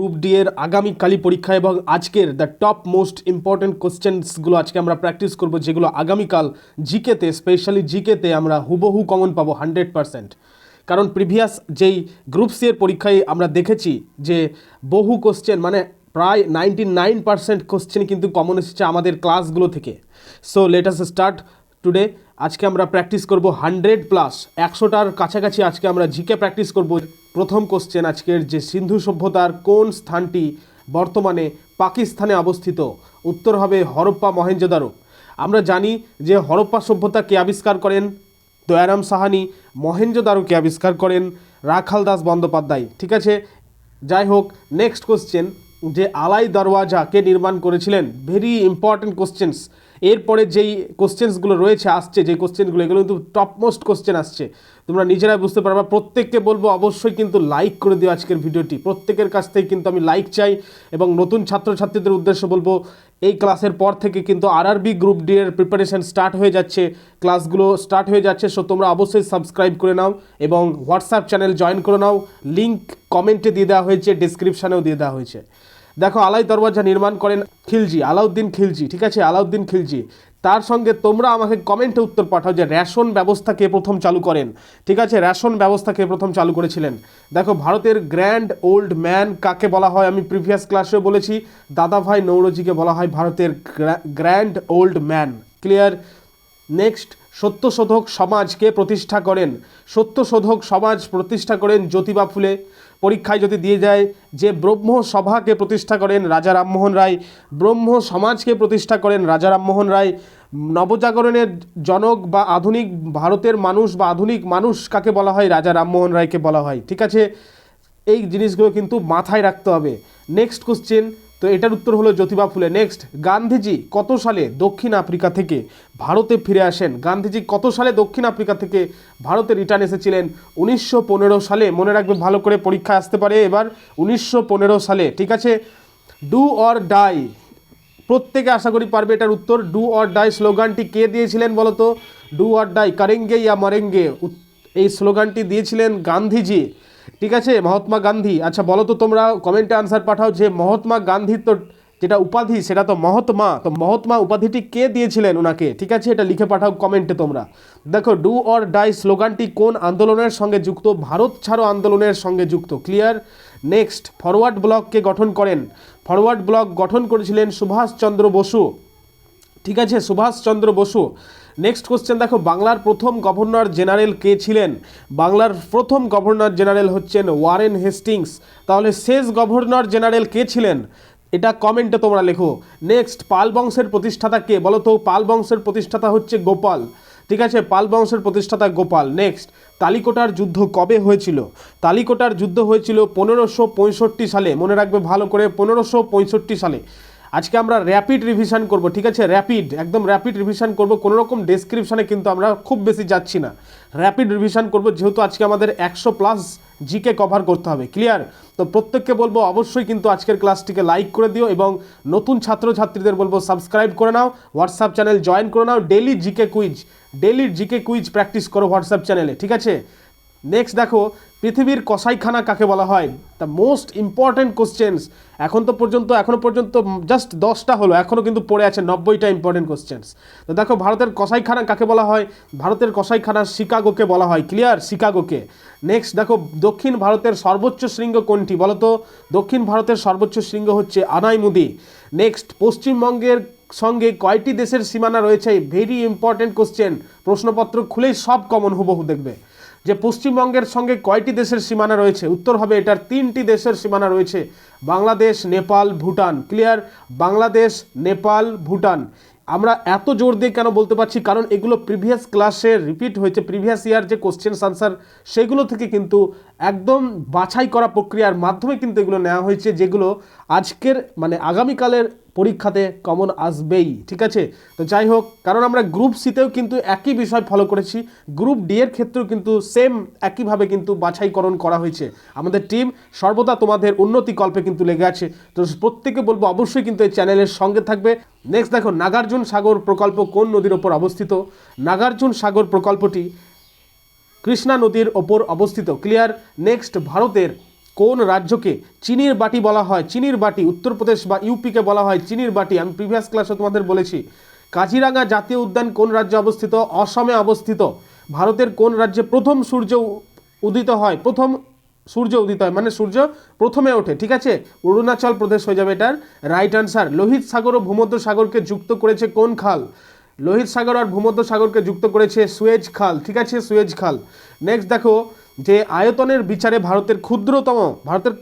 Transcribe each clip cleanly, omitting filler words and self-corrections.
Group D এর আগামীকালী পরীক্ষা এবং আজকের দ্য টপ মোস্ট ইম্পর্টেন্ট কোশ্চেন্সগুলো আজকে আমরা প্র্যাকটিস করব, যেগুলো আগামীকাল জিকেতে, স্পেশালি জিকেতে আমরা হুবহু কমন পাবো 100%। কারণ প্রিভিয়াস যেই গ্রুপ সি এর পরীক্ষায় আমরা দেখেছি যে বহু কোশ্চেন, মানে প্রায় 99% কোশ্চেন কিন্তু কমন এসেছে আমাদের ক্লাসগুলো থেকে। So let us start today. আজকে আমরা প্র্যাকটিস করব 100+, 100টার কাছাকাছি আজকে আমরা জিকে প্র্যাকটিস করব। প্রথম কোশ্চেন আজকের, যে সিন্ধু সভ্যতার কোন স্থানটি বর্তমানে পাকিস্তানে অবস্থিত? উত্তর হবে হরপ্পা মহেঞ্জোদারো। আমরা জানি যে হরপ্পা সভ্যতা কে আবিষ্কার করেন? দয়ারাম সাহানি। মহেঞ্জোদারোকে আবিষ্কার করেন রাখাল দাস বন্দ্যোপাধ্যায়। ঠিক আছে, যাই হোক, নেক্সট কোশ্চেন, যে আলাই দরওয়াজা কে নির্মাণ করেছিলেন? Very important questions. এরপরে যেই কোশ্চেন্সগুলো রয়েছে আসছে, যে কোশ্চেনগুলো, এগুলো কিন্তু টপ মোস্ট কোশ্চেন আসছে, তোমরা নিজেরাই বুঝতে পারবা। প্রত্যেককে বলবো অবশ্যই কিন্তু লাইক করে দিও আজকের ভিডিওটি। প্রত্যেকের কাছ থেকে কিন্তু আমি লাইক চাই। এবং নতুন ছাত্রছাত্রীদের উদ্দেশ্যে বলবো, এই ক্লাসের পর থেকে কিন্তু আরআরবি গ্রুপ ডি এর প্রিপারেশন স্টার্ট হয়ে যাচ্ছে, ক্লাসগুলো স্টার্ট হয়ে যাচ্ছে। সো তোমরা অবশ্যই সাবস্ক্রাইব করে নাও এবং হোয়াটসঅ্যাপ চ্যানেল জয়েন করে নাও। লিঙ্ক কমেন্টে দিয়ে দেওয়া হয়েছে, ডিসক্রিপশানেও দিয়ে দেওয়া হয়েছে। দেখো, আলাই দরওয়াজা নির্মাণ করেন খিলজি, আলাউদ্দিন খিলজি। ঠিক আছে, আলাউদ্দিন খিলজি। তার সঙ্গে তোমরা আমাকে কমেন্টে উত্তর পাঠাও যে রেশন ব্যবস্থা কে প্রথম চালু করেন? ঠিক আছে, রেশন ব্যবস্থা কে প্রথম চালু করেছিলেন? দেখো, ভারতের গ্র্যান্ড ওল্ড ম্যান কাকে বলা হয়? আমি প্রিভিয়াস ক্লাসেও বলেছি, দাদাভাই নৌরোজিকে বলা হয় ভারতের grand old man. Clear? Next, Satyashodhak সমাজকে প্রতিষ্ঠা করেন? সত্যশোধক সমাজ প্রতিষ্ঠা করেন জ্যোতিবা ফুলে। পরীক্ষায় যদি দিয়ে যায় যে ব্রহ্ম সভাকে প্রতিষ্ঠা করেন রাজা রামমোহন রায়, ব্রহ্ম সমাজকে প্রতিষ্ঠা করেন রাজা রামমোহন রায়। নবজাগরণের জনক বা আধুনিক ভারতের মানুষ বা আধুনিক মানুষ কাকে বলা হয়? রাজা রামমোহন রায়কে বলা হয়। ঠিক আছে, এই জিনিসগুলো কিন্তু মাথায় রাখতে হবে। নেক্সট কোশ্চেন, তো এটার উত্তর হলো জ্যোতিবা ফুলে। নেক্সট, গান্ধীজি কত সালে দক্ষিণ আফ্রিকা থেকে ভারতে ফিরে আসেন? গান্ধীজি কত সালে দক্ষিণ আফ্রিকা থেকে ভারতে রিটার্ন এসেছিলেন? 1915 সালে। মনে রাখবে ভালো করে, পরীক্ষা আসতে পারে এবার 1915 সালে। ঠিক আছে, ডু অর ডাই, প্রত্যেকে আশা করি পারবে এটার উত্তর। ডু অর ডাই স্লোগানটি কে দিয়েছিলেন বলো তো? ডু অর ডাই, করেঙ্গে ইয়া মরেঙ্গে, এই স্লোগানটি দিয়েছিলেন গান্ধীজি। ঠিক আছে, মহাত্মা গান্ধী। আচ্ছা বলো তো তোমরা, কমেন্টে আনসার পাঠাও যে মহাত্মা গান্ধীর তো যেটা উপাধি সেটা তো মহাত্মা, তো মহাত্মা উপাধিটি কে দিয়েছিলেন ওনাকে? ঠিক আছে, এটা লিখে পাঠাও কমেন্টে তোমরা। দেখো, ডু অর ডাই স্লোগানটি কোন আন্দোলনের সঙ্গে যুক্ত? ভারত ছাড়ো আন্দোলনের সঙ্গে যুক্ত। ক্লিয়ার? নেক্সট, ফরওয়ার্ড ব্লককে গঠন করেন? ফরওয়ার্ড ব্লক গঠন করেছিলেন সুভাষচন্দ্র বসু। ঠিক আছে, সুভাষচন্দ্র বসু। নেক্সট কোশ্চেন, দেখো, বাংলার প্রথম গভর্নর জেনারেল কে ছিলেন? বাংলার প্রথম গভর্নর জেনারেল হচ্ছেন ওয়ারেন হেস্টিংস। তাহলে শেষ গভর্নর জেনারেল কে ছিলেন? এটা কমেন্টে তোমরা লেখো। নেক্সট, পাল বংশের প্রতিষ্ঠাতা কে? বলো তো, পাল বংশের প্রতিষ্ঠাতা হচ্ছে গোপাল। ঠিক আছে, পাল বংশের প্রতিষ্ঠাতা গোপাল। নেক্সট, তালিকোটার যুদ্ধ কবে হয়েছিল? তালিকোটার যুদ্ধ হয়েছিল 1565 সালে। মনে রাখবে ভালো করে, 1565 সালে। আজকে আমরা র্যাপিড রিভিশন করব। ঠিক আছে, র্যাপিড, একদম র্যাপিড রিভিশন করব। কোনো রকম ডেসক্রিপশানে কিন্তু আমরা খুব বেশি যাচ্ছি না, র্যাপিড রিভিশন করব, যেহেতু আজকে আমাদের 100+ জিকে কভার করতে হবে। ক্লিয়ার? তো প্রত্যেককে বলবো অবশ্যই কিন্তু আজকের ক্লাসটিকে লাইক করে দিও এবং নতুন ছাত্রছাত্রীদের বলবো সাবস্ক্রাইব করে নাও, হোয়াটসঅ্যাপ চ্যানেল জয়েন করে নাও। ডেলি জিকে কুইজ প্র্যাকটিস করো হোয়াটসঅ্যাপ চ্যানেলে। ঠিক আছে, নেক্সট দেখো, পৃথিবীর কসাইখানা কাকে বলা হয়? The most important questions. এখনো পর্যন্ত জাস্ট 10টা হলো, এখনও কিন্তু পড়ে আছে 90টা ইম্পর্টেন্ট কোশ্চেন্স। তো দেখো, ভারতের কসাইখানা কাকে বলা হয়? ভারতের কসাইখানা শিকাগোকে বলা হয়। ক্লিয়ার? শিকাগোকে। নেক্সট দেখো, দক্ষিণ ভারতের সর্বোচ্চ শৃঙ্গ কোনটি? বলো তো, দক্ষিণ ভারতের সর্বোচ্চ শৃঙ্গ হচ্ছে আনাইমুদি। নেক্সট, পশ্চিমবঙ্গের সঙ্গে কয়টি দেশের সীমানা রয়েছে? ভেরি ইম্পর্টেন্ট কোশ্চেন, প্রশ্নপত্র খুলেই সব কমন হুবহু দেখবে যে পশ্চিমবঙ্গের সঙ্গে কয়টি দেশের সীমানা রয়েছে। উত্তর হবে এটার 3টি দেশের সীমানা রয়েছে, বাংলাদেশ, নেপাল, ভুটান। ক্লিয়ার? বাংলাদেশ, নেপাল, ভুটান। আমরা এত জোর দিয়ে কেন বলতে পারছি? কারণ এগুলো প্রিভিয়াস ক্লাসে রিপিট হয়েছে, প্রিভিয়াস ইয়ার যে কোশ্চেন আনসার সেগুলো থেকে কিন্তু একদম বাছাই করা প্রক্রিয়ার মাধ্যমে কিন্তু এগুলো নেওয়া হয়েছে, যেগুলো আজকের মানে আগামীকালের পরীক্ষাতে কমন আসবেই। ঠিক আছে, তো যাই হোক, কারণ আমরা গ্রুপ সিতেও কিন্তু একই বিষয় ফলো করেছি, গ্রুপ ডি এর ক্ষেত্রেও কিন্তু সেম একইভাবে কিন্তু বাছাইকরণ করা হয়েছে। আমাদের টিম সর্বদা তোমাদের উন্নতি কল্পে কিন্তু লেগে আছে। তো প্রত্যেকে বলবো অবশ্যই কিন্তু এই চ্যানেলের সঙ্গে থাকবে। নেক্সট দেখো, নাগার্জুন সাগর প্রকল্প কোন নদীর ওপর অবস্থিত? নাগার্জুন সাগর প্রকল্পটি কৃষ্ণা নদীর ওপর অবস্থিত। ক্লিয়ার? নেক্সট, ভারতের কোন রাজ্যকে চিনির বাটি বলা হয়? চিনির বাটি, উত্তরপ্রদেশ বা ইউপিকে বলা হয় চিনির বাটি। আমি প্রিভিয়াস ক্লাসে তোমাদের বলেছি। কাজিরাঙ্গা জাতীয় উদ্যান কোন রাজ্যে অবস্থিত? অসমে অবস্থিত। ভারতের কোন রাজ্যে প্রথম সূর্য উদিত হয়? প্রথম সূর্য উদিত হয় মানে সূর্য প্রথমে ওঠে, ঠিক আছে? অরুণাচল প্রদেশ হয়ে যাবে এটার রাইট আনসার। লোহিত সাগর ও ভূমধ্য সাগরকে যুক্ত করেছে কোন খাল? লোহিত সাগর আর ভূমধ্য সাগরকে যুক্ত করেছে সুয়েজ খাল, ঠিক আছে? সুয়েজ খাল। নেক্সট দেখো যে আয়তনের বিচারে ভারতের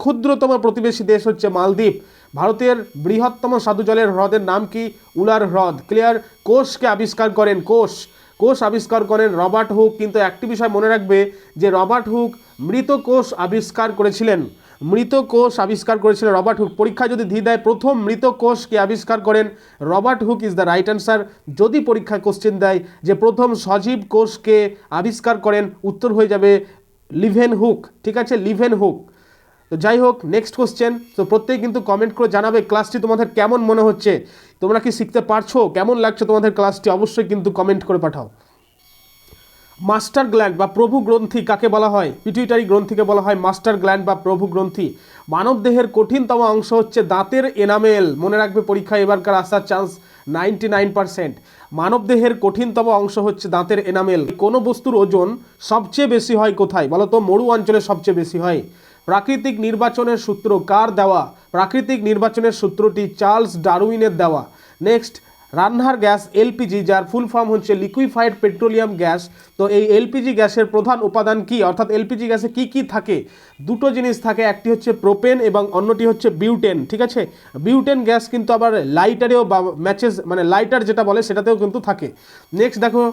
ক্ষুদ্রতম প্রতিবেশী দেশ হচ্ছে মালদ্বীপ। ভারতের বৃহত্তম স্বাদু জলের হ্রদের নাম কি? উলার হ্রদ। ক্লিয়ার? কোষকে আবিষ্কার করেন কোষ আবিষ্কার করেন রবার্ট হুক। কিন্তু একটি বিষয় মনে রাখবে যে রবার্ট হুক মৃত কোষ আবিষ্কার করেছিলেন রবার্ট হুক। পরীক্ষায় যদি দেয় প্রথম মৃত কোষকে আবিষ্কার করেন Robert Hooke is the right answer. যদি পরীক্ষায় কোশ্চেন দেয় যে প্রথম সজীব কোষকে আবিষ্কার করেন, উত্তর হয়ে যাবে লিভেন হুক, ঠিক আছে? লিভেন হুক। তো যাই হোক, নেক্সট কোশ্চেন। তো প্রত্যেকে কিন্তু কমেন্ট করে জানাবে ক্লাসটি তোমাদের কেমন মনে হচ্ছে, তোমরা কি শিখতে পারছো, কেমন লাগছে তোমাদের ক্লাসটি, অবশ্যই কিন্তু কমেন্ট করে পাঠাও। মাস্টার গ্ল্যান্ড বা প্রভু গ্রন্থি কাকে বলা হয়? পিটুইটারি গ্রন্থিকে বলা হয় মাস্টার গ্ল্যান্ড বা প্রভু গ্রন্থি। মানবদেহের কঠিনতম অংশ হচ্ছে দাঁতের এনামেল। মনে রাখবে পরীক্ষায় এবারকার আসার চান্স 99%। মানবদেহের কঠিনতম অংশ হচ্ছে দাঁতের এনামেল। কোনো বস্তুর ওজন সবচেয়ে বেশি হয় কোথায় বলো তো? মরু অঞ্চলে সবচেয়ে বেশি হয়। প্রাকৃতিক নির্বাচনের সূত্র কার দেওয়া? প্রাকৃতিক নির্বাচনের সূত্রটি চার্লস ডারউইনের দেওয়া। নেক্সট, রান্নার গ্যাস এলপিজি, যার ফুল ফর্ম হচ্ছে লিকুইফাইড পেট্রোলিয়াম গ্যাস। তো এই এলপিজি গ্যাসের প্রধান উপাদান কি? অর্থাৎ এলপিজি গ্যাসে কি কি থাকে? দুটো জিনিস থাকে, একটি হচ্ছে প্রোপেন এবং অন্যটি হচ্ছে বিউটেন, ঠিক আছে? বিউটেন গ্যাস কিন্তু আবার লাইটারেও বা ম্যাচেস মানে লাইটার যেটা বলে সেটাতেও কিন্তু থাকে। নেক্সট দেখো,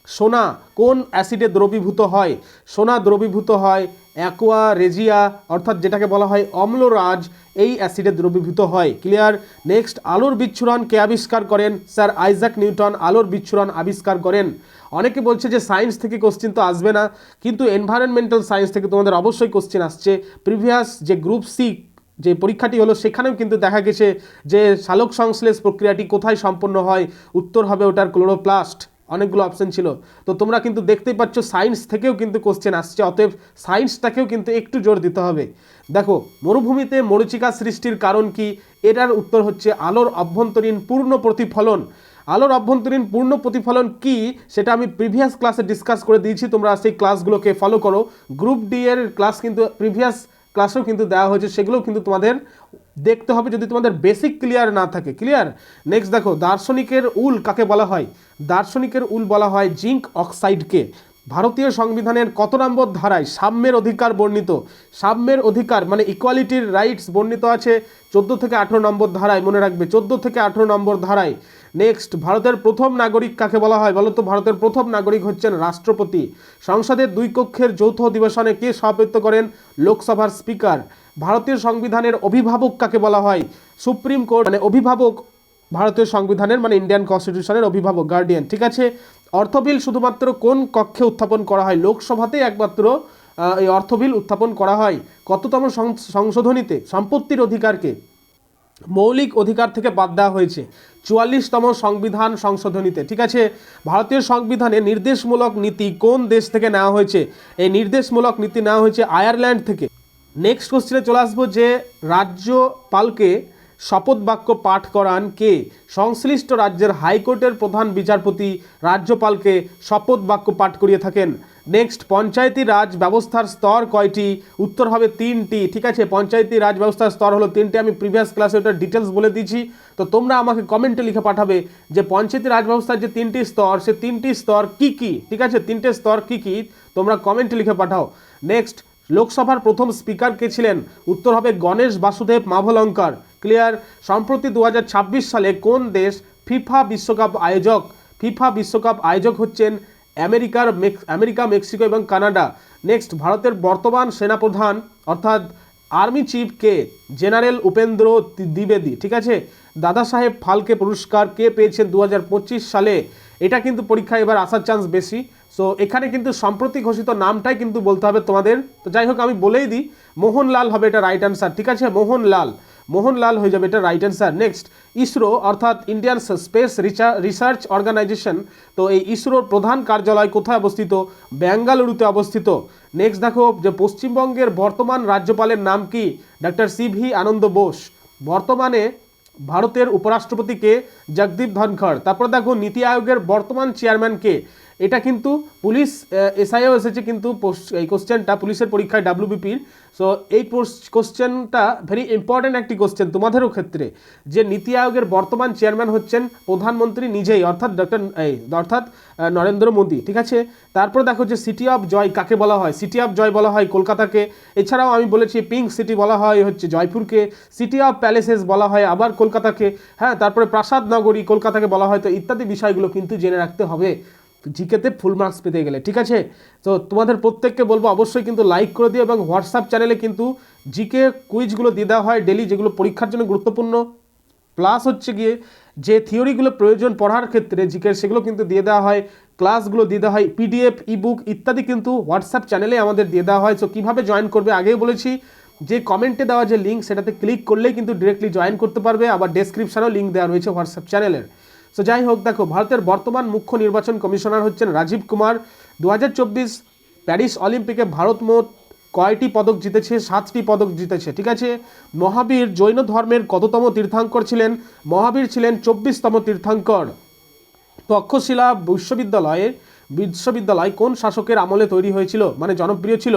সোনা কোন অ্যাসিডে দ্রবীভূত হয়? সোনা দ্রবীভূত হয় অ্যাকোয়া রেজিয়া, অর্থাৎ যেটাকে বলা হয় অম্লরাজ, এই অ্যাসিডে দ্রবীভূত হয়। ক্লিয়ার? নেক্সট, আলোর বিচ্ছুরণ কে আবিষ্কার করেন? স্যার আইজাক নিউটন আলোর বিচ্ছুরণ আবিষ্কার করেন। অনেকে বলছে যে সায়েন্স থেকে কোশ্চেন তো আসবে না, কিন্তু এনভায়রনমেন্টাল সায়েন্স থেকে তোমাদের অবশ্যই কোশ্চেন আসছে। প্রিভিয়াস যে গ্রুপ সি যে পরীক্ষাটি হলো সেখানেও কিন্তু দেখা গেছে যে সালোক সংশ্লেষ প্রক্রিয়াটি কোথায় সম্পন্ন হয়? উত্তর হবে ওটার ক্লোরোপ্লাস্ট। অনেকগুলো অপশন ছিল। তো তোমরা কিন্তু দেখতেই পাচ্ছ সায়েন্স থেকেও কিন্তু কোশ্চেন আসছে, অতএব সায়েন্সটাকেও কিন্তু একটু জোর দিতে হবে। দেখো, মরুভূমিতে মরীচিকা সৃষ্টির কারণ কি? এটার উত্তর হচ্ছে আলোর অভ্যন্তরীণ পূর্ণ প্রতিফলন। আলোর অভ্যন্তরীণ পূর্ণ প্রতিফলন কি সেটা আমি প্রিভিয়াস ক্লাসে ডিসকাস করে দিয়েছি, তোমরা সেই ক্লাসগুলোকে ফলো করো। গ্রুপ ডি এর ক্লাস কিন্তু প্রিভিয়াস ক্লাসেও কিন্তু দেওয়া হয়েছে, সেগুলোও কিন্তু তোমাদের দেখতে হবে যদি তোমাদের বেসিক ক্লিয়ার না থাকে। ক্লিয়ার? নেক্সট দেখো, দার্শনিকের উল কাকে বলা হয়? দার্শনিকের উল বলা হয় জিঙ্ক অক্সাইডকে। ভারতীয় সংবিধানের কত নম্বর ধারায় সাম্যের অধিকার বর্ণিত? সাম্যের অধিকার মানে ইকুয়ালিটির রাইটস বর্ণিত আছে 14 থেকে 18 নম্বর ধারায়। মনে রাখবে 14 থেকে 18 নম্বর ধারায়। নেক্সট, ভারতের প্রথম নাগরিক কাকে বলা হয় বলো তো? ভারতের প্রথম নাগরিক হচ্ছেন রাষ্ট্রপতি। সংসদের দুই কক্ষের যৌথ অধিবেশনে কে সভাপতিত্ব করেন? লোকসভার স্পিকার। ভারতীয় সংবিধানের অভিভাবক কাকে বলা হয়? সুপ্রিম কোর্ট মানে অভিভাবক ভারতীয় সংবিধানের মানে ইন্ডিয়ান কনস্টিটিউশনের অভিভাবক, গার্ডিয়ান, ঠিক আছে? অর্থ বিল শুধুমাত্র কোন কক্ষে উত্থাপন করা হয়? লোকসভাতেই একমাত্র এই অর্থ বিল উত্থাপন করা হয়। কততম সংশোধনীতে সম্পত্তির অধিকারকে মৌলিক অধিকার থেকে বাদ দেওয়া হয়েছে? 44তম সংবিধান সংশোধনীতে, ঠিক আছে? ভারতীয় সংবিধানে নির্দেশমূলক নীতি কোন দেশ থেকে নেওয়া হয়েছে? এই নির্দেশমূলক নীতি নেওয়া হয়েছে আয়ারল্যান্ড থেকে। নেক্সট কোশ্চেনে চলে আসবো যে রাজ্যপালকে শপথ বাক্য পাঠ করান কে? সংশ্লিষ্ট রাজ্যের হাইকোর্টের প্রধান বিচারপতি রাজ্যপালকে শপথ বাক্য পাঠ করিয়ে থাকেন। নেক্সট, পঞ্চায়েতি রাজ ব্যবস্থার স্তর কয়টি? উত্তর হবে 3টি, ঠিক আছে? পঞ্চায়েতি রাজ ব্যবস্থার স্তর হলো 3টি। আমি প্রিভিয়াস ক্লাসে ওটার ডিটেলস বলে দিয়েছি। তো তোমরা আমাকে কমেন্টে লিখে পাঠাবে যে পঞ্চায়েতি রাজ ব্যবস্থার যে 3টি স্তর, সে 3টি স্তর কি কি, ঠিক আছে? 3টে স্তর কি কি তোমরা কমেন্টে লিখে পাঠাও। নেক্সট, লোকসভার প্রথম স্পিকার কে ছিলেন? উত্তর হবে গণেশ বাসুদেব মাভলঙ্কর। ক্লিয়ার? সম্প্রতি 2026 সালে কোন দেশ ফিফা বিশ্বকাপ আয়োজক? ফিফা বিশ্বকাপ আয়োজক হচ্ছেন আমেরিকা, মেক্সিকো এবং কানাডা। নেক্সট, ভারতের বর্তমান সেনাপ্রধান অর্থাৎ আর্মি চিফ কে? জেনারেল উপেন্দ্র দ্বিবেদী, ঠিক আছে? দাদা সাহেব ফালকে পুরস্কার কে পেয়েছেন 2025 সালে? এটা কিন্তু পরীক্ষায় এবার আসার চান্স বেশি। সো এখানে কিন্তু সম্প্রতি ঘোষিত নামটাই কিন্তু বলতে হবে তোমাদের। তো যাই হোক, আমি বলেই দিই, মোহনলাল হবে এটা রাইট অ্যান্সার, ঠিক আছে? মোহনলাল হয়ে যাবে এটা রাইট অ্যান্সার। নেক্সট, ইসরো অর্থাৎ ইন্ডিয়ান স্পেস রিসার্চ অর্গানাইজেশন, তো এই ইসরোর প্রধান কার্যালয় কোথায় অবস্থিত? বেঙ্গালুরুতে অবস্থিত। নেক্সট দেখো যে পশ্চিমবঙ্গের বর্তমান রাজ্যপালের নাম কি? ডক্টর সিভি আনন্দ বোস। বর্তমানে ভারতের উপরাষ্ট্রপতি কে? জগদীপ ধনখড়। তারপর দেখো নীতি আয়োগের বর্তমান চেয়ারম্যান কে? এটা কিন্তু পুলিশ এসআইও এসেছে কিন্তু এই কোশ্চেনটা পুলিশের পরীক্ষায় ডাব্লিউবিপির। সো এই কোশ্চেনটা ভেরি ইম্পর্টেন্ট একটি কোশ্চেন তোমাদেরও ক্ষেত্রে, যে নীতি আয়োগের বর্তমান চেয়ারম্যান হচ্ছেন প্রধানমন্ত্রী নিজেই, অর্থাৎ নরেন্দ্র মোদী। ঠিক আছে, তারপর দেখো যে সিটি অফ জয় কাকে বলা হয়? সিটি অফ জয় বলা হয় কলকাতাকে। এছাড়াও আমি বলেছি পিঙ্ক সিটি বলা হয় হচ্ছে জয়পুরকে, সিটি অফ প্যালেসেস বলা হয় আবার কলকাতাকে, হ্যাঁ, তারপরে প্রাসাদ নগরী কলকাতাকে বলা হয়। তো ইত্যাদি বিষয়গুলো কিন্তু জেনে রাখতে হবে জিকেতে ফুল মার্কস পেতে গেলে। ঠিক আছে, তো তোমাদের প্রত্যেককে বলবো অবশ্যই কিন্তু লাইক করে দিও, এবং হোয়াটসঅ্যাপ চ্যানেলে কিন্তু জিকে কুইজগুলো দিয়ে দেওয়া হয় ডেলি, যেগুলো পরীক্ষার জন্য গুরুত্বপূর্ণ, প্লাস হচ্ছে গিয়ে যে থিওরিগুলো প্রয়োজন পড়ার ক্ষেত্রে জিকের সেগুলো কিন্তু দিয়ে দেওয়া হয়, ক্লাসগুলো দিয়ে দেওয়া হয়, পিডিএফ ইবুক ইত্যাদি কিন্তু হোয়াটসঅ্যাপ চ্যানেলে আমাদের দিয়ে দেওয়া হয়। সো কীভাবে জয়েন করবে আগেই বলেছি, যে কমেন্টে দেওয়া যে লিঙ্ক সেটাতে ক্লিক করলেই কিন্তু ডিরেক্টলি জয়েন করতে পারবে, আবার ডেসক্রিপশনেও লিঙ্ক দেওয়া রয়েছে হোয়াটসঅ্যাপ চ্যানেলের। সো যাই হোক, দেখো ভারতের বর্তমান মুখ্য নির্বাচন কমিশনার হচ্ছেন রাজীব কুমার। 2024 প্যারিস অলিম্পিকে ভারত মোট কয়টি পদক জিতেছে? 7টি পদক জিতেছে। ঠিক আছে, মহাবীর জৈন ধর্মের কততম তীর্থঙ্কর ছিলেন? মহাবীর ছিলেন 24তম তীর্থঙ্কর। তক্ষশিলা বিশ্ববিদ্যালয় কোন শাসকের আমলে তৈরি হয়েছিল, মানে জনপ্রিয় ছিল?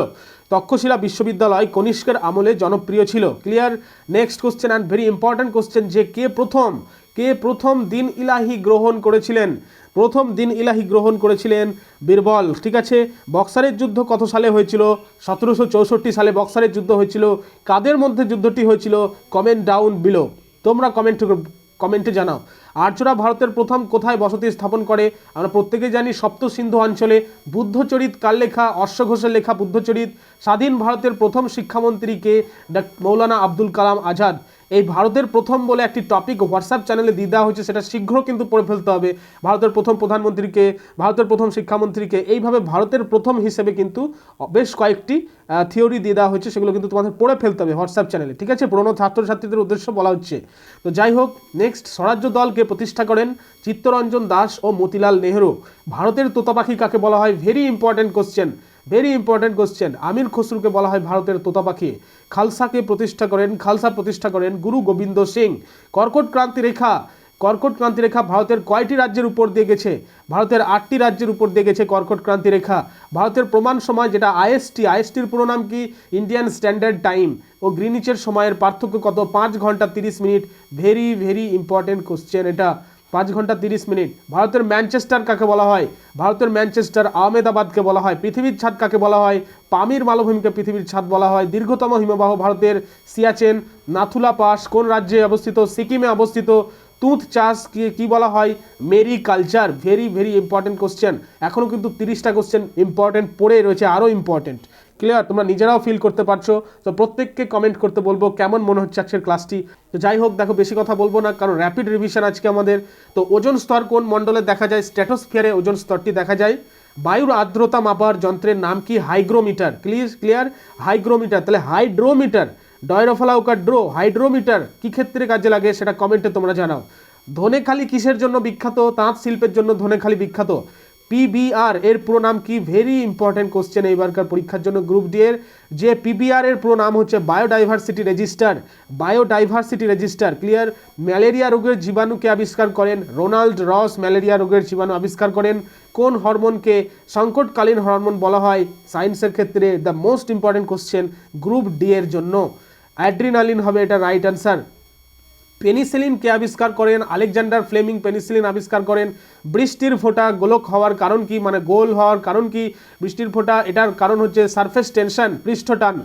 তক্ষশিলা বিশ্ববিদ্যালয় কনিষ্কের আমলে জনপ্রিয় ছিল। Clear. Next question and very important question, যে কে প্রথম দিন ইলাহি গ্রহণ করেছিলেন? প্রথম দিন ইলাহি গ্রহণ করেছিলেন বীরবল। ঠিক আছে, বক্সারের যুদ্ধ কত সালে হয়েছিল? 1764 সালে বক্সারের যুদ্ধ হয়েছিল। কাদের মধ্যে যুদ্ধটি হয়েছিল? কমেন্ট ডাউন বিলো, তোমরা কমেন্টে জানাও। আর্যরা ভারতের প্রথম কোথায় বসতি স্থাপন করে? আমরা প্রত্যেকেই জানি সপ্ত সিন্ধু অঞ্চলে। বুদ্ধচরিত কার লেখা? অশ্বঘোষের লেখা বুদ্ধচরিত। স্বাধীন ভারতের প্রথম শিক্ষামন্ত্রী কে? মৌলানা আব্দুল কালাম আজাদ। এই ভারতের প্রথম বলে একটি টপিক হোয়াটসঅ্যাপ চ্যানেলে দিয়ে দেওয়া হয়েছে, সেটা শীঘ্র কিন্তু পড়ে ফেলতে হবে। ভারতের প্রথম প্রধানমন্ত্রীকে, ভারতের প্রথম শিক্ষামন্ত্রীকে, এইভাবে ভারতের প্রথম হিসেবে কিন্তু বেশ কয়েকটি থিওরি দিয়ে দেওয়া হয়েছে, সেগুলো কিন্তু তোমাদের পড়ে ফেলতে হবে হোয়াটসঅ্যাপ চ্যানেলে। ঠিক আছে, পুরনো ছাত্রছাত্রীদের উদ্দেশ্য বলা হচ্ছে। তো যাই হোক, নেক্সট স্বরাজ্য দলকে প্রতিষ্ঠা করেন চিত্তরঞ্জন দাস ও মতিলাল নেহরু। ভারতের তোতা পাখি কাকে বলা হয়? Very important question. আমির খসরুকে বলা হয় ভারতের তোতা পাখি। খালসা প্রতিষ্ঠা করেন গুরু গোবিন্দ সিং। কর্কট ক্রান্তি রেখা ভারতের কয়টি রাজ্যের উপর দিয়ে গেছে? ভারতের 8টি রাজ্যের উপর দিয়ে গেছে কর্কট ক্রান্তি রেখা। ভারতের প্রমাণ সময় যেটা আইএসটির পুরো নাম কি? Indian standard time. ও গ্রিনিচের সময়ের পার্থক্য কত? 5 ঘন্টা 30 মিনিট। ভেরি ইম্পর্টেন্ট কোশ্চেন এটা, 5 ঘন্টা 30 মিনিট। ভারতের ম্যানচেস্টার কাকে বলা হয়? ভারতের ম্যানচেস্টার আহমেদাবাদকে বলা হয়। পৃথিবীর ছাদ কাকে বলা হয়? পামির মালভূমিকে পৃথিবীর ছাদ বলা হয়। দীর্ঘতম হিমবাহ ভারতের সিয়াচেন। নাথুলা পাস কোন রাজ্যে অবস্থিত? সিকিমে অবস্থিত। তুঁত চাষ কি বলা হয়? Mariculture. Very important question. এখনও কিন্তু 30টা কোশ্চেন ইম্পর্টেন্ট পড়ে রয়েছে, আরও ইম্পর্টেন্ট। ক্লিয়ার? তোমরা নিজেরাও ফিল করতে পারছো। তো প্রত্যেককে কমেন্ট করতে বলবো কেমন মনে হচ্ছে আজকের ক্লাসটি। তো যাই হোক, দেখো বেশি কথা বলবো না, কারণ র্যাপিড রিভিশন আজকে আমাদের। তো ওজোন স্তর কোন মণ্ডলে দেখা যায়? স্ট্র্যাটোস্ফিয়ারে ওজোন স্তরটি দেখা যায়। বায়ুর আর্দ্রতা মাপার যন্ত্রের নাম কি? হাইগ্রোমিটার। ক্লিয়ার? হাইগ্রোমিটার। তাহলে হাইড্রোমিটার, ডয়রোফলাউকার হাইড্রোমিটার কি ক্ষেত্রে কাজে লাগে সেটা কমেন্টে তোমরা জানাও। ধনেখালি কিসের জন্য বিখ্যাত? তাঁত শিল্পের জন্য ধনেখালি বিখ্যাত। পিবিআর এর পুরো নাম কি? ভেরি ইম্পর্টেন্ট কোশ্চেন এইবারকার পরীক্ষার জন্য গ্রুপ ডি এর। যে পিবিআর এর পুরো নাম হচ্ছে বায়োডাইভার্সিটি রেজিস্টার। ক্লিয়ার? ম্যালেরিয়া রোগের জীবাণুকে আবিষ্কার করেন রোনাল্ড রস। ম্যালেরিয়া রোগের জীবাণু আবিষ্কার করেন। কোন হরমোনকে সংকটকালীন হরমোন বলা হয় সায়েন্সের ক্ষেত্রে? The most important question group D এর জন্য। অ্যাড্রিনালিন হবে এটা রাইট অ্যান্সার। পেনিসিলিন কে আবিষ্কার করেন? আলেকজান্ডার ফ্লেমিং পেনিসিলিন আবিষ্কার করেন। বৃষ্টির ফোঁটা গোলক হওয়ার কারণ কি, মানে গোল হওয়ার কারণ কি বৃষ্টির ফোঁটা? এটার কারণ হচ্ছে সারফেস টেনশন, পৃষ্ঠটান।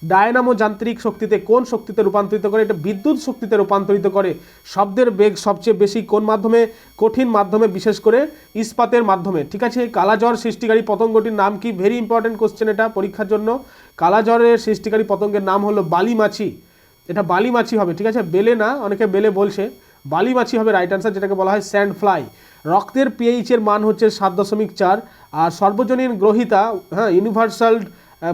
ডায়নামো যান্ত্রিক শক্তিতে কোন শক্তিতে রূপান্তরিত করে? এটা বিদ্যুৎ শক্তিতে রূপান্তরিত করে। শব্দের বেগ সবচেয়ে বেশি কোন মাধ্যমে? কঠিন মাধ্যমে, বিশেষ করে ইস্পাতের মাধ্যমে। ঠিক আছে, কালাজ্বর সৃষ্টিকারী পতঙ্গটির নাম কি? ভেরি ইম্পর্টেন্ট কোশ্চেন এটা পরীক্ষার জন্য। কালাজ্বরের সৃষ্টিকারী পতঙ্গের নাম হলো বালিমাছি। এটা বালিমাছি হবে। ঠিক আছে, বেলে না, অনেকে বেলে বলছে, বালিমাছি হবে রাইট অ্যান্সার, যেটাকে বলা হয় স্যান্ড ফ্লাই। রক্তের পিএইচ এর মান হচ্ছে 7.4। আর সর্বজনীন গ্রহিতা, হ্যাঁ, ইউনিভার্সাল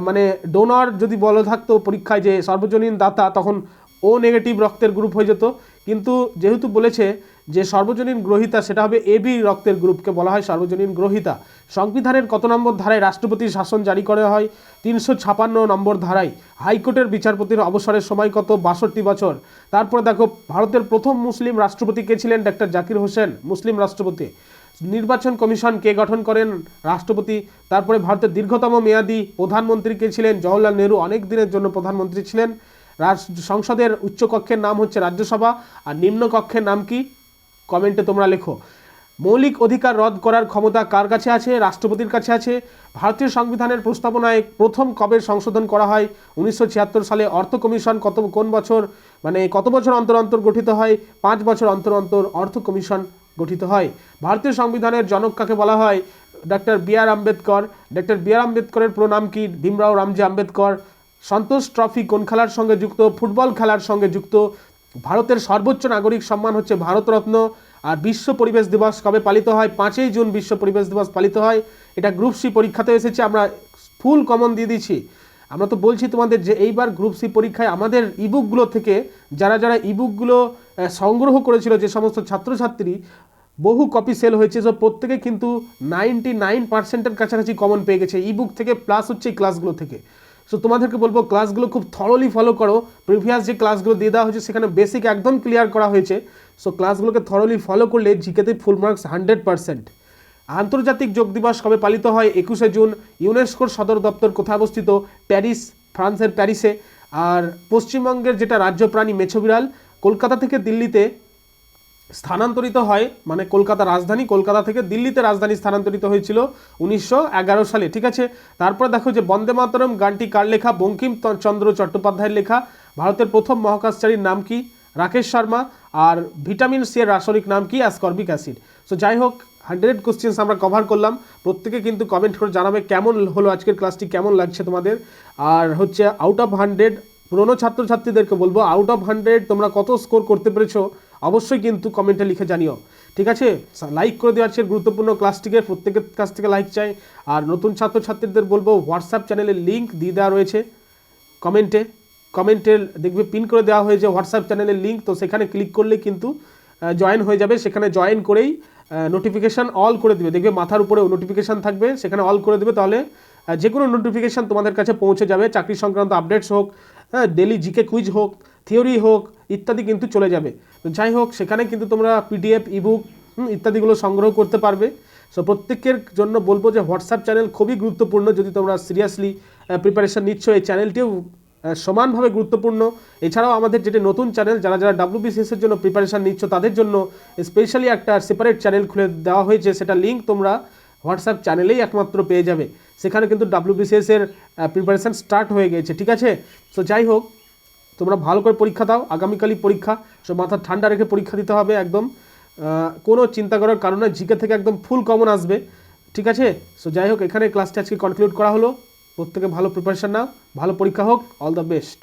মানে ডোনর যদি বলা থাকতো পরীক্ষায় যে সর্বজনীন দাতা, তখন ও নেগেটিভ রক্তের গ্রুপ হয়ে যেত। কিন্তু যেহেতু বলেছে যে সর্বজনীন গ্রহীতা, সেটা হবে এবি রক্তের গ্রুপকে বলা হয় সর্বজনীন গ্রহীতা। সংবিধানের কত নম্বর ধারায় রাষ্ট্রপতির শাসন জারি করা হয়? 356 নম্বর ধারায়। হাইকোর্টের বিচারপতির অবসরের সময় কত? 62 বছর। তারপরে দেখো, ভারতের প্রথম মুসলিম রাষ্ট্রপতি কে ছিলেন? ডক্টর জাকির হোসেন, মুসলিম রাষ্ট্রপতি। নির্বাচন কমিশন কে গঠন করেন? রাষ্ট্রপতি। তারপরে ভারতের দীর্ঘতম মেয়াদী প্রধানমন্ত্রী কে ছিলেন? জওহরলাল নেহরু অনেক দিনের জন্য প্রধানমন্ত্রী ছিলেন। সংসদের উচ্চকক্ষের নাম হচ্ছে রাজ্যসভা, আর নিম্ন কক্ষের নাম কি? কমেন্টে তোমরা লেখো। মৌলিক অধিকার রদ করার ক্ষমতা কার কাছে আছে? রাষ্ট্রপতির কাছে আছে। ভারতীয় সংবিধানের প্রস্তাবনায় প্রথম কবে সংশোধন করা হয়? 1976 সালে। অর্থ কমিশন কোন বছর, মানে কত বছর অন্তর অন্তর গঠিত হয়? 5 বছর অন্তর অন্তর অর্থ কমিশন গঠিত হয়। ভারতীয় সংবিধানের জনক কাকে বলা হয়? ডক্টর বি আর আম্বেদকর। ডক্টর বি আর আম্বেদকরের পুরো নাম কি? ভীমরাও রামজি আম্বেদকর। সন্তোষ ট্রফি কোন খেলার সঙ্গে যুক্ত? ফুটবল খেলার সঙ্গে যুক্ত। ভারতের সর্বোচ্চ নাগরিক সম্মান হচ্ছে ভারতরত্ন। আর বিশ্ব পরিবেশ দিবস কবে পালিত হয়? 5ই জুন বিশ্ব পরিবেশ দিবস পালিত হয়। এটা গ্রুপ সি পরীক্ষাতে এসেছে, আমরা ফুল কমন দিয়ে দিচ্ছি। আমরা তো বলছি তোমাদের যে এইবার গ্রুপ সি পরীক্ষায় আমাদের ইবুকগুলো থেকে যারা যারা ইবুকগুলো সংগ্রহ করেছিল, যে সমস্ত ছাত্রছাত্রী, বহু কপি সেল হয়েছে, সব প্রত্যেকে কিন্তু 99% কাছাকাছি কমন পেয়ে গেছে ইবুক থেকে, প্লাস হচ্ছে এই ক্লাসগুলো থেকে। সো তোমাদেরকে বলবো ক্লাসগুলো খুব থরলি ফলো করো। প্রিভিয়াস যে ক্লাসগুলো দিয়ে দেওয়া হয়েছে সেখানে বেসিক একদম ক্লিয়ার করা হয়েছে। সো ক্লাসগুলোকে থরলি ফলো করলে জিকেতে ফুল মার্কস 100%। আন্তর্জাতিক যোগ দিবস কবে পালিত হয়? 21শে জুন। ইউনেস্কোর সদর দপ্তর কোথায় অবস্থিত? প্যারিস, ফ্রান্সের প্যারিসে। আর পশ্চিমবঙ্গের যেটা রাজ্য প্রাণী মেছো বিড়াল, কলকাতা থেকে দিল্লিতে স্থানান্তরিত হয়, মানে কলকাতা রাজধানী, কলকাতা থেকে দিল্লিতে রাজধানী স্থানান্তরিত হয়েছিল 1911 সালে। ঠিক আছে। তারপর দেখো যে বন্দে মাতরম গানটি কার লেখা? বঙ্কিমচন্দ্র চট্টোপাধ্যায়ের লেখা। ভারতের প্রথম মহাকাশচারীর নাম কি? রাকেশ শর্মা। আর ভিটামিন সি এর রাসায়নিক নাম কি? Ascorbic acid. সো যাই হোক, 100 কোশ্চেন্স আমরা কভার করলাম। প্রত্যেকে কিন্তু কমেন্ট করে জানাবে কেমন হলো আজকের ক্লাসটি, কেমন লাগছে তোমাদের। আর হচ্ছে আউট অফ 100 পুরনো ছাত্রছাত্রীদেরকে বলবো, আউট অফ 100 তোমরা কত স্কোর করতে পেরেছো অবশ্যই কিন্তু কমেন্টে লিখে জানিও। ঠিক আছে। লাইক করে দেওয়া আজকের গুরুত্বপূর্ণ ক্লাসটিকে, প্রত্যেকের কাছ থেকে লাইক চাই। আর নতুন ছাত্রছাত্রীদের বলবো হোয়াটসঅ্যাপ চ্যানেলের লিঙ্ক দিয়ে দেওয়া রয়েছে কমেন্টে দেখবে পিন করে দেওয়া হয়েছে হোয়াটসঅ্যাপ চ্যানেলের লিঙ্ক। তো সেখানে ক্লিক করলে কিন্তু জয়েন হয়ে যাবে। সেখানে জয়েন করেই নোটিফিকেশান অল করে দেবে, দেখবে মাথার উপরেও নোটিফিকেশান থাকবে, সেখানে অল করে দেবে। তাহলে যে কোনো নোটিফিকেশান তোমাদের কাছে পৌঁছে যাবে। চাকরি সংক্রান্ত আপডেটস হোক, হ্যাঁ, ডেলি জিকে কুইজ হোক, থিওরি হোক, ইত্যাদি কিন্তু চলে যাবে। তো যাই হোক, সেখানে কিন্তু তোমরা পিডিএফ, ইবুক ইত্যাদিগুলো সংগ্রহ করতে পারবে। সো প্রত্যেকের জন্য বলবো যে হোয়াটসঅ্যাপ চ্যানেল খুবই গুরুত্বপূর্ণ। যদি তোমরা সিরিয়াসলি প্রিপারেশান নিচ্ছ, এই চ্যানেলটিও সমানভাবে গুরুত্বপূর্ণ। এছাড়াও আমাদের যেটি নতুন চ্যানেল, যারা যারা WBCS-এর জন্য প্রিপারেশান নিচ্ছ তাদের জন্য স্পেশালি একটা সেপারেট চ্যানেল খুলে দেওয়া হয়েছে। সেটা লিঙ্ক তোমরা হোয়াটসঅ্যাপ চ্যানেলেই একমাত্র পেয়ে যাবে। সেখানে কিন্তু WBCS-এর প্রিপারেশান স্টার্ট হয়ে গেছে। ঠিক আছে। সো যাই হোক, তোমরা ভালো করে পরীক্ষা দাও। আগামীকালই পরীক্ষা, সো মাথা ঠান্ডা রেখে পরীক্ষা দিতে হবে একদম। কোনো চিন্তা করার কারণে জিকে থেকে একদম ফুল কমন আসবে। ঠিক আছে। সো যাই হোক, এখানে ক্লাসটা আজকে কনক্লুড করা হলো। প্রত্যেকে ভালো প্রিপারেশান নাও, ভালো পরীক্ষা হোক। All the best.